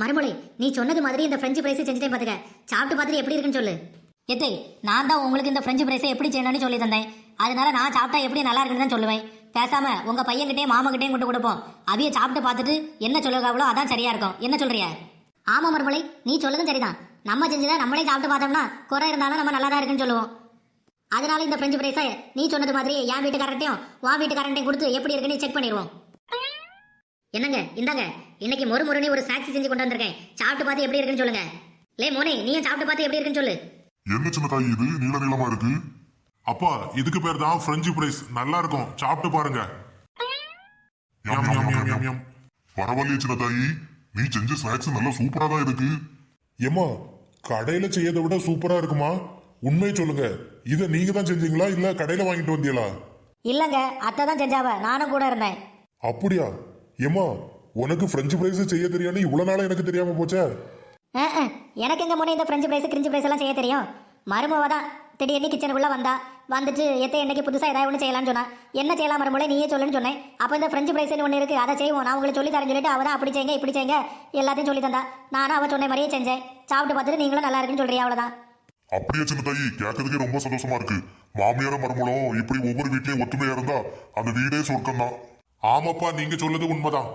மறுமொழி நீ சொன்னது மாதிரி இந்த ஃப்ரெஞ்சு ஃப்ரைஸ் செஞ்சுட்டே பாத்துக்க. சாப்பிட்டு பார்த்துட்டு எப்படி இருக்குன்னு சொல்லு. எத்தை, நான் தான் உங்களுக்கு இந்த ஃப்ரெஞ்சு ஃப்ரைஸை எப்படி செய்யணும்னு சொல்லி தந்தேன். அதனால நான் சாப்பிட்டா எப்படி நல்லா இருக்குன்னு தான் சொல்லுவேன். பேசாம உங்க பையன்கிட்டே மாமகிட்டே கொண்டு கொடுப்போம். அவிய சாப்பிட்டு பார்த்துட்டு என்ன சொல்லுவாங்களோ அதான் சரியா இருக்கும். என்ன சொல்றிய? ஆமா மறுமொழி, நீ சொல்லதும் சரிதான். நம்ம செஞ்சதை நம்மளே சாப்பிட்டு பார்த்தோம்னா குறை இருந்தாலும் நம்ம நல்லா தான் இருக்குன்னு சொல்லுவோம். அதனால இந்த ஃப்ரெஞ்சு ஃப்ரைஸை நீ சொன்னது மாதிரி என் வீட்டுக்காரட்டையும் உன் வீட்டுக்காரட்டையும் கொடுத்து எப்படி இருக்குன்னு செக் பண்ணிடுவோம். என்னங்க இந்தாங்க, இன்னைக்கு மொறுமொறுனி ஒரு ஸ்நாக்ஸ் செஞ்சு கொண்டு வந்திருக்கேன். சாப்பிட்டு பார்த்து எப்படி இருக்குன்னு சொல்லுங்க. லே மோனே, நீயும் சாப்பிட்டு பார்த்து எப்படி இருக்குன்னு சொல்லு. என்ன சின்ன தாய் இது நீள நீளமா இருக்கு? அப்பா இதுக்கு பேர் தான் ஃப்ரெஞ்சு ஃப்ரைஸ். நல்லா இருக்கும், சாப்பிட்டு பாருங்க. யம், யம், யம், யம், யம். பரவாயில்லையே சின்ன தாயி, நீ செஞ்ச ஸ்நாக்ஸ் நல்லா சூப்பரா தான் இருக்கு. ஏமா, கடையில செய்யறதை விட சூப்பரா இருக்குமா? உண்மையை சொல்லுங்க, இதை நீங்க தான் செஞ்சீங்களா இல்ல கடையில வாங்கிட்டு வந்தீங்களா? இல்லங்க, அத்தை தான் செஞ்சாவ, நானும் கூட இருந்தேன். அப்படியா? ஏமா, உனக்கு ஃப்ரெஞ்சு ஃப்ரைஸ் செய்ய தெரியான்னு இவ்வளவு நாளா எனக்கு தெரியாம போச்சே. எனக்கு எங்க முன்னே இந்த ஃப்ரெஞ்சு ஃப்ரைஸ் கிரிஞ்சு ஃப்ரைஸ் எல்லாம் செய்ய தெரியும். மருமவ தான் திடீர்னு கிச்சனுக்குள்ள வந்துட்டு எத்தை என்னைக்கு புதுசா ஏதாவது ஒன்று செய்யலாம்னு சொன்னா. என்ன செய்யலாம் மருமலை நீயே சொல்லுன்னு சொன்னேன். அப்போ இந்த ஃப்ரெஞ்சு ஃப்ரைஸ்னு ஒன்று இருக்கு, அதை செய்வோம், நான் உங்களுக்கு சொல்லி தரேன்னு சொல்லிட்டு அவ தான் அப்படி செய்யுங்க இப்படி செய்யுங்க எல்லாத்தையும் சொல்லி தந்தா. நானும் அவ சொன்ன மாதிரியே செஞ்சேன். சாப்பிட்டு பார்த்துட்டு நீங்களும் நல்லா இருக்குன்னு சொல்றியா, அவ்வளவுதான். அப்படியே சின்ன தாயி, கேட்கறதுக்கே ரொம்ப சந்தோஷமா இருக்கு. மாமியார மருமகளும் இப்படி ஒவ்வொரு வீட்லயும் ஒத்துமையா இருந்தா அந்த வீடே சொர்க்கம் தான். ஆமாப்பா, நீங்க சொல்றது உண்மைதான்.